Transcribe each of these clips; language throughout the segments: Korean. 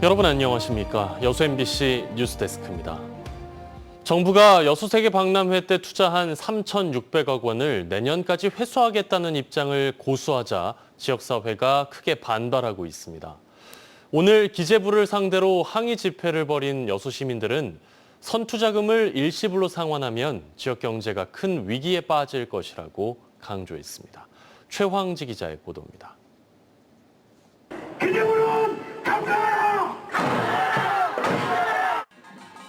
여러분 안녕하십니까? 여수 MBC 뉴스데스크입니다. 정부가 여수세계 박람회 때 투자한 3,600억 원을 내년까지 회수하겠다는 입장을 고수하자 지역사회가 크게 반발하고 있습니다. 오늘 기재부를 상대로 항의 집회를 벌인 여수 시민들은 선투자금을 일시불로 상환하면 지역 경제가 큰 위기에 빠질 것이라고 강조했습니다. 최황지 기자의 보도입니다. 기재부는 감사하라!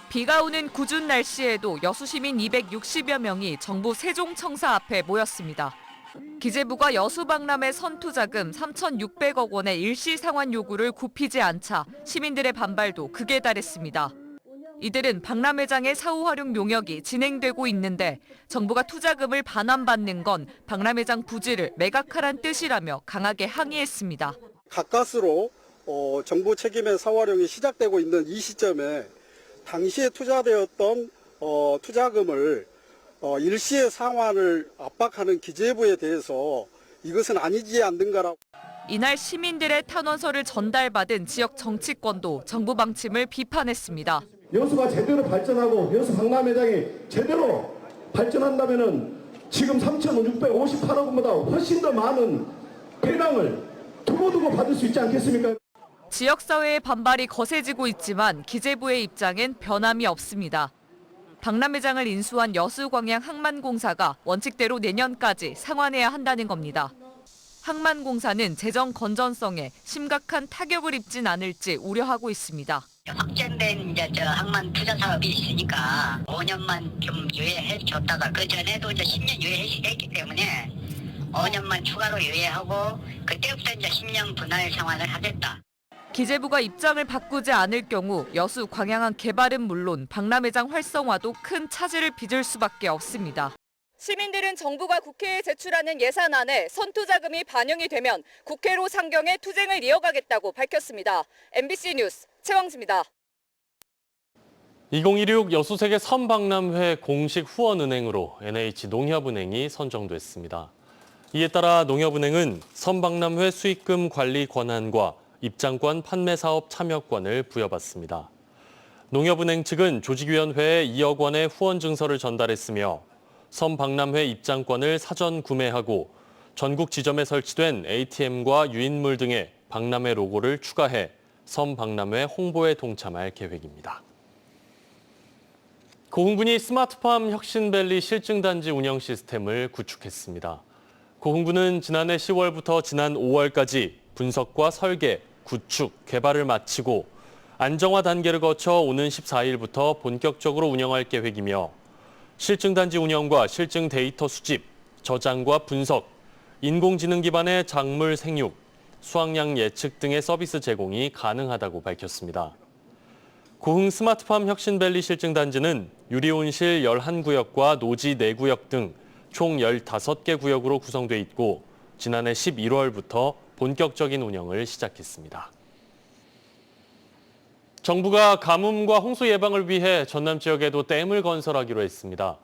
비가 오는 궂은 날씨에도 여수 시민 260여 명이 정부 세종청사 앞에 모였습니다. 기재부가 여수 박람회 선투자금 3,600억 원의 일시 상환 요구를 굽히지 않자 시민들의 반발도 극에 달했습니다. 이들은 박람회장의 사후 활용 용역이 진행되고 있는데 정부가 투자금을 반환받는 건 박람회장 부지를 매각하란 뜻이라며 강하게 항의했습니다. 가까스로 정부 책임의 사후 활용이 시작되고 있는 이 시점에 당시에 투자되었던 투자금을 일시의 상환을 압박하는 기재부에 대해서 이것은 아니지 않는가라고. 이날 시민들의 탄원서를 전달받은 지역 정치권도 정부 방침을 비판했습니다. 여수가 제대로 발전하고 여수 박람회장이 제대로 발전한다면은 지금 3,658억 원보다 훨씬 더 많은 배당을 두고두고 받을 수 있지 않겠습니까? 지역사회의 반발이 거세지고 있지만 기재부의 입장엔 변함이 없습니다. 박람회장을 인수한 여수광양항만공사가 원칙대로 내년까지 상환해야 한다는 겁니다. 항만공사는 재정 건전성에 심각한 타격을 입진 않을지 우려하고 있습니다. 확정된 항만 투자 사업이 있으니까 5년만 좀 유예해 줬다가 그 전에도 10년 유예했기 때문에 5년만 추가로 유예하고 그때부터 10년 분할 상환을 하겠다. 기재부가 입장을 바꾸지 않을 경우 여수 광양항 개발은 물론 박람회장 활성화도 큰 차질을 빚을 수밖에 없습니다. 시민들은 정부가 국회에 제출하는 예산안에 선투자금이 반영이 되면 국회로 상경해 투쟁을 이어가겠다고 밝혔습니다. MBC 뉴스 최황지입니다. 2016 여수세계 선박람회 공식 후원은행으로 NH농협은행이 선정됐습니다. 이에 따라 농협은행은 선박람회 수익금 관리 권한과 입장권 판매 사업 참여권을 부여받습니다. 농협은행 측은 조직위원회에 2억 원의 후원 증서를 전달했으며 선박람회 입장권을 사전 구매하고 전국 지점에 설치된 ATM과 유인물 등의 박람회 로고를 추가해 선박람회 홍보에 동참할 계획입니다. 고흥군이 스마트팜 혁신밸리 실증단지 운영 시스템을 구축했습니다. 고흥군은 지난해 10월부터 지난 5월까지 분석과 설계, 구축, 개발을 마치고 안정화 단계를 거쳐 오는 14일부터 본격적으로 운영할 계획이며 실증단지 운영과 실증 데이터 수집, 저장과 분석, 인공지능 기반의 작물 생육, 수확량 예측 등의 서비스 제공이 가능하다고 밝혔습니다. 고흥 스마트팜 혁신밸리 실증단지는 유리온실 11구역과 노지 4구역 등 총 15개 구역으로 구성돼 있고 지난해 11월부터 본격적인 운영을 시작했습니다. 정부가 가뭄과 홍수 예방을 위해 전남 지역에도 댐을 건설하기로 했습니다.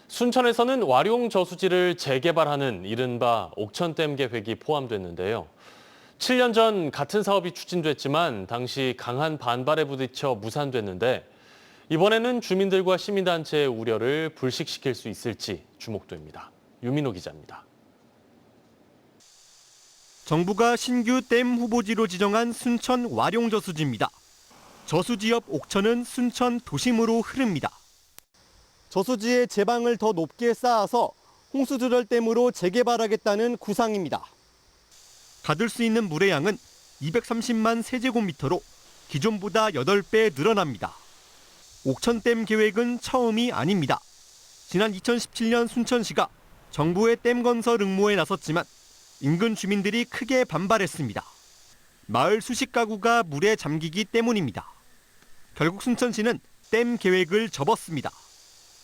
순천에서는 와룡 저수지를 재개발하는 이른바 옥천댐 계획이 포함됐는데요. 7년 전 같은 사업이 추진됐지만 당시 강한 반발에 부딪혀 무산됐는데 이번에는 주민들과 시민단체의 우려를 불식시킬 수 있을지 주목됩니다. 유민호 기자입니다. 정부가 신규 댐 후보지로 지정한 순천 와룡저수지입니다. 저수지 옆 옥천은 순천 도심으로 흐릅니다. 저수지의 제방을 더 높게 쌓아서 홍수조절댐으로 재개발하겠다는 구상입니다. 가둘 수 있는 물의 양은 230만 세제곱미터로 기존보다 8배 늘어납니다. 옥천댐 계획은 처음이 아닙니다. 지난 2017년 순천시가 정부의 댐 건설 응모에 나섰지만 인근 주민들이 크게 반발했습니다. 마을 수십 가구가 물에 잠기기 때문입니다. 결국 순천시는 댐 계획을 접었습니다.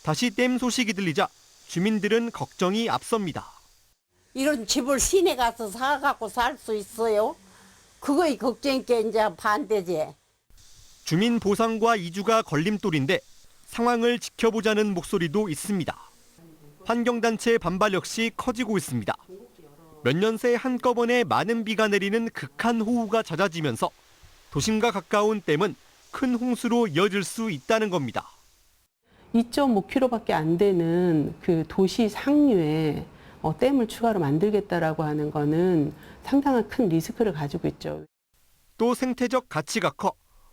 다시 댐 소식이 들리자 주민들은 걱정이 앞섭니다. 이런 집을 시내 가서 사갖고 살 수 있어요? 그거이 걱정이니까 이제 반대지. 주민 보상과 이주가 걸림돌인데 상황을 지켜보자는 목소리도 있습니다. 환경단체의 반발 역시 커지고 있습니다. 몇 년 새 한꺼번에 많은 비가 내리는 극한 호우가 잦아지면서 도심과 가까운 댐은 큰 홍수로 이어질 수 있다는 겁니다. 2.5km밖에 안 되는 그 도시 상류에 댐을 추가로 만들겠다라고 하는 거는 상당한 큰 리스크를 가지고 있죠. 또 생태적 가치가 커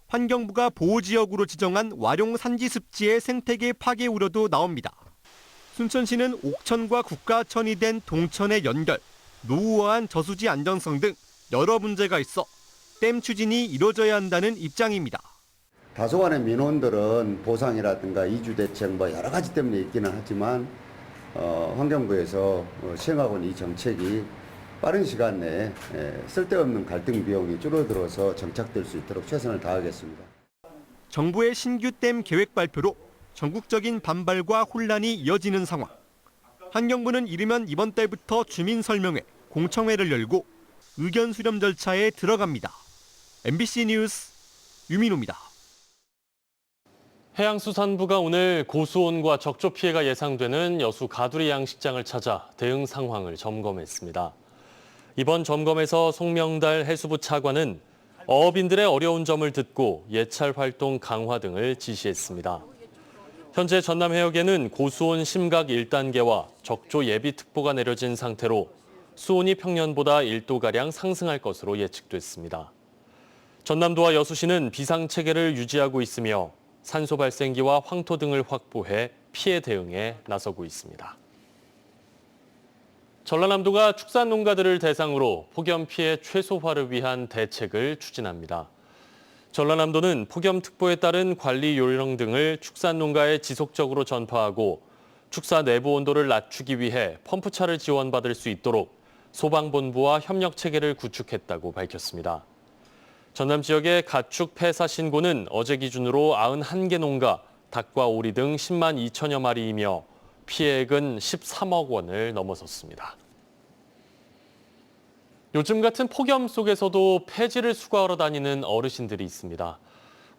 환경부가 보호지역으로 지정한 와룡 산지습지의 생태계 파괴 우려도 나옵니다. 순천시는 옥천과 국가천이 된 동천의 연결, 노후화한 저수지 안전성 등 여러 문제가 있어 댐 추진이 이뤄져야 한다는 입장입니다. 다소간의 민원들은 보상이라든가 이주 대책 뭐 여러 가지 때문에 있기는 하지만 환경부에서 시행하고 있는 이 정책이 빠른 시간 내에 쓸데없는 갈등 비용이 줄어들어서 정착될 수 있도록 최선을 다하겠습니다. 정부의 신규 댐 계획 발표로 전국적인 반발과 혼란이 이어지는 상황. 환경부는 이르면 이번 달부터 주민 설명회, 공청회를 열고 의견 수렴 절차에 들어갑니다. MBC 뉴스 유민호입니다. 해양수산부가 오늘 고수온과 적조 피해가 예상되는 여수 가두리 양식장을 찾아 대응 상황을 점검했습니다. 이번 점검에서 송명달 해수부 차관은 어업인들의 어려운 점을 듣고 예찰 활동 강화 등을 지시했습니다. 현재 전남 해역에는 고수온 심각 1단계와 적조 예비특보가 내려진 상태로 수온이 평년보다 1도가량 상승할 것으로 예측됐습니다. 전남도와 여수시는 비상체계를 유지하고 있으며 산소 발생기와 황토 등을 확보해 피해 대응에 나서고 있습니다. 전라남도가 축산농가들을 대상으로 폭염 피해 최소화를 위한 대책을 추진합니다. 전라남도는 폭염특보에 따른 관리 요령 등을 축산농가에 지속적으로 전파하고 축사 내부 온도를 낮추기 위해 펌프차를 지원받을 수 있도록 소방본부와 협력체계를 구축했다고 밝혔습니다. 전남 지역의 가축 폐사 신고는 어제 기준으로 91개 농가, 닭과 오리 등 10만 2천여 마리이며 피해액은 13억 원을 넘어섰습니다. 요즘 같은 폭염 속에서도 폐지를 수거하러 다니는 어르신들이 있습니다.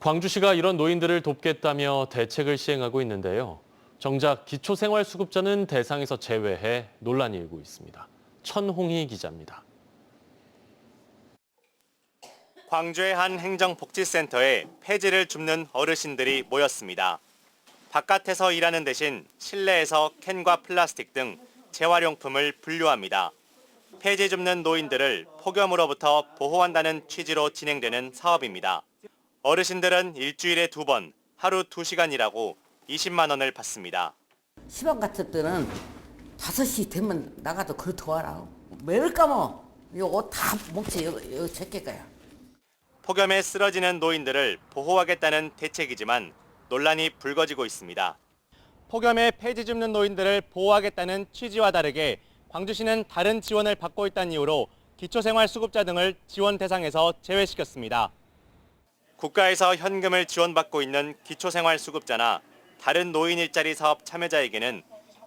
광주시가 이런 노인들을 돕겠다며 대책을 시행하고 있는데요. 정작 기초생활수급자는 대상에서 제외해 논란이 일고 있습니다. 천홍희 기자입니다. 광주의 한 행정복지센터에 폐지를 줍는 어르신들이 모였습니다. 바깥에서 일하는 대신 실내에서 캔과 플라스틱 등 재활용품을 분류합니다. 폐지 줍는 노인들을 폭염으로부터 보호한다는 취지로 진행되는 사업입니다. 어르신들은 일주일에 2번, 하루 2시간 일하고 20만 원을 받습니다. 시방 같은 때는 5시 되면 나가도 그렇게 와라. 매일 까면 이 옷 다 뭉치 여기 제게 가야. 폭염에 쓰러지는 노인들을 보호하겠다는 대책이지만 논란이 불거지고 있습니다. 폭염에 폐지 줍는 노인들을 보호하겠다는 취지와 다르게 광주시는 다른 지원을 받고 있다는 이유로 기초생활수급자 등을 지원 대상에서 제외시켰습니다. 국가에서 현금을 지원받고 있는 기초생활수급자나 다른 노인 일자리 사업 참여자에게는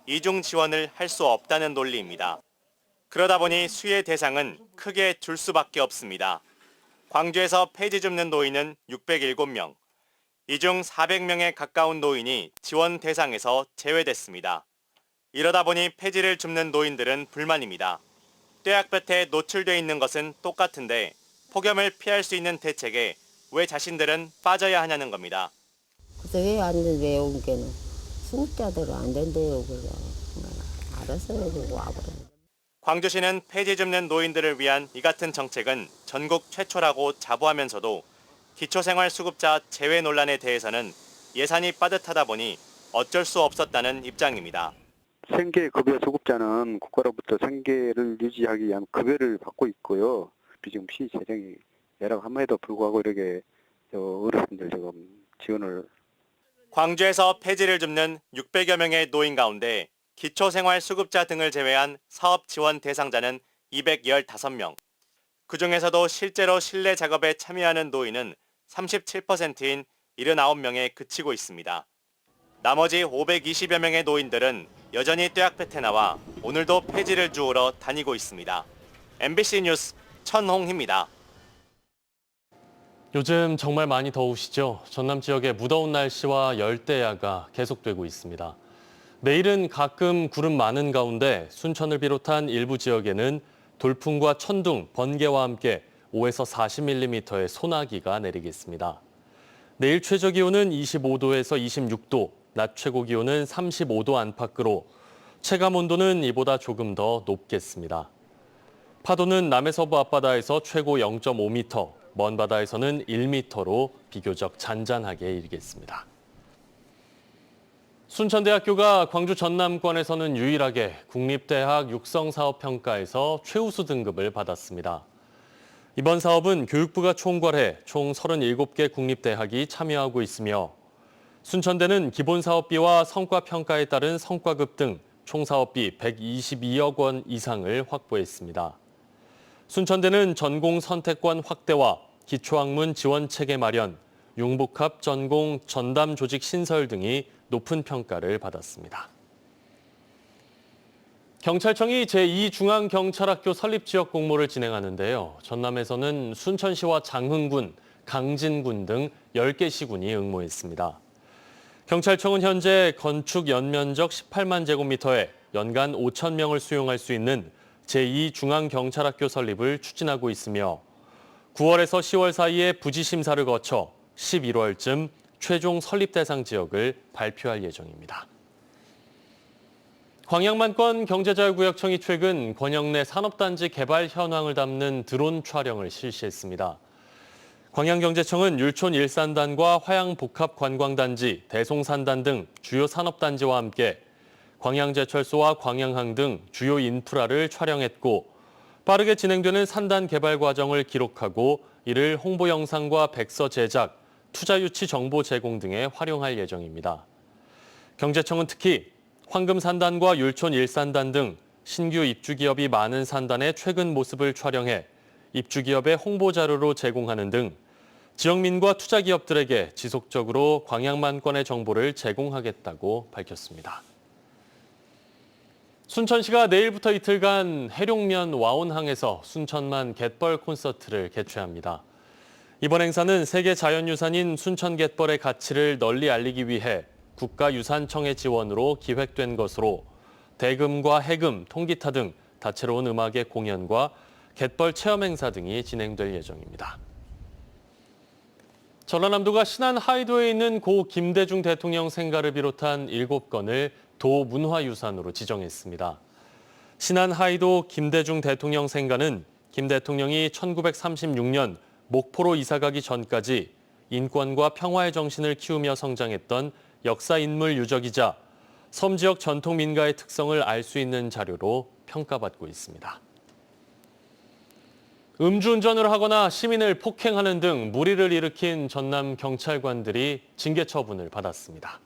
이중 지원을 할 수 없다는 논리입니다. 그러다 보니 수혜 대상은 크게 줄 수밖에 없습니다. 광주에서 폐지 줍는 노인은 607명, 이 중 400명에 가까운 노인이 지원 대상에서 제외됐습니다. 이러다 보니 폐지를 줍는 노인들은 불만입니다. 뙤약볕에 노출돼 있는 것은 똑같은데 폭염을 피할 수 있는 대책에 왜 자신들은 빠져야 하냐는 겁니다. 그래서 왜 안 돼? 왜 온 게는 수급자대로 안 된대요. 그래서 알았어요. 그러고 와버려. 광주시는 폐지 줍는 노인들을 위한 이 같은 정책은 전국 최초라고 자부하면서도 기초생활수급자 제외 논란에 대해서는 예산이 빠듯하다 보니 어쩔 수 없었다는 입장입니다. 생계급여 수급자는 국가로부터 생계를 유지하기 위한 급여를 받고 있고요. 지금 시 재정이 열악함에도 불구하고 이렇게 어르신들 지금 지원을. 광주에서 폐지를 줍는 600여 명의 노인 가운데 기초생활수급자 등을 제외한 사업 지원 대상자는 215명. 그중에서도 실제로 실내 작업에 참여하는 노인은 37%인 79명에 그치고 있습니다. 나머지 520여 명의 노인들은 여전히 뙤약볕에 나와 오늘도 폐지를 주우러 다니고 있습니다. MBC 뉴스 천홍희입니다. 요즘 정말 많이 더우시죠? 전남 지역의 무더운 날씨와 열대야가 계속되고 있습니다. 내일은 가끔 구름 많은 가운데 순천을 비롯한 일부 지역에는 돌풍과 천둥, 번개와 함께 5에서 40mm의 소나기가 내리겠습니다. 내일 최저기온은 25도에서 26도, 낮 최고기온은 35도 안팎으로 체감온도는 이보다 조금 더 높겠습니다. 파도는 남해서부 앞바다에서 최고 0.5m, 먼 바다에서는 1m로 비교적 잔잔하게 일겠습니다. 순천대학교가 광주 전남권에서는 유일하게 국립대학 육성사업평가에서 최우수 등급을 받았습니다. 이번 사업은 교육부가 총괄해 총 37개 국립대학이 참여하고 있으며 순천대는 기본사업비와 성과평가에 따른 성과급 등 총 사업비 122억 원 이상을 확보했습니다. 순천대는 전공 선택권 확대와 기초학문 지원 체계 마련, 융복합 전공 전담 조직 신설 등이 높은 평가를 받았습니다. 경찰청이 제2중앙경찰학교 설립 지역 공모를 진행하는데요. 전남에서는 순천시와 장흥군, 강진군 등 10개 시군이 응모했습니다. 경찰청은 현재 건축 연면적 18만 제곱미터에 연간 5천 명을 수용할 수 있는 제2중앙경찰학교 설립을 추진하고 있으며 9월에서 10월 사이에 부지 심사를 거쳐 11월쯤 최종 설립 대상 지역을 발표할 예정입니다. 광양만권 경제자유구역청이 최근 권역 내 산업단지 개발 현황을 담는 드론 촬영을 실시했습니다. 광양경제청은 율촌 일산단과 화양복합관광단지, 대송산단 등 주요 산업단지와 함께 광양제철소와 광양항 등 주요 인프라를 촬영했고 빠르게 진행되는 산단 개발 과정을 기록하고 이를 홍보 영상과 백서 제작, 투자 유치 정보 제공 등에 활용할 예정입니다. 경제청은 특히 황금산단과 율촌 일산단 등 신규 입주기업이 많은 산단의 최근 모습을 촬영해 입주기업의 홍보 자료로 제공하는 등 지역민과 투자기업들에게 지속적으로 광양만권의 정보를 제공하겠다고 밝혔습니다. 순천시가 내일부터 이틀간 해룡면 와온항에서 순천만 갯벌 콘서트를 개최합니다. 이번 행사는 세계 자연유산인 순천갯벌의 가치를 널리 알리기 위해 국가유산청의 지원으로 기획된 것으로 대금과 해금, 통기타 등 다채로운 음악의 공연과 갯벌 체험 행사 등이 진행될 예정입니다. 전라남도가 신안 하이도에 있는 고 김대중 대통령 생가를 비롯한 7건을 도문화유산으로 지정했습니다. 신안 하이도 김대중 대통령 생가는 김 대통령이 1936년 목포로 이사가기 전까지 인권과 평화의 정신을 키우며 성장했던 역사 인물 유적이자 섬 지역 전통 민가의 특성을 알 수 있는 자료로 평가받고 있습니다. 음주운전을 하거나 시민을 폭행하는 등 무리를 일으킨 전남 경찰관들이 징계 처분을 받았습니다.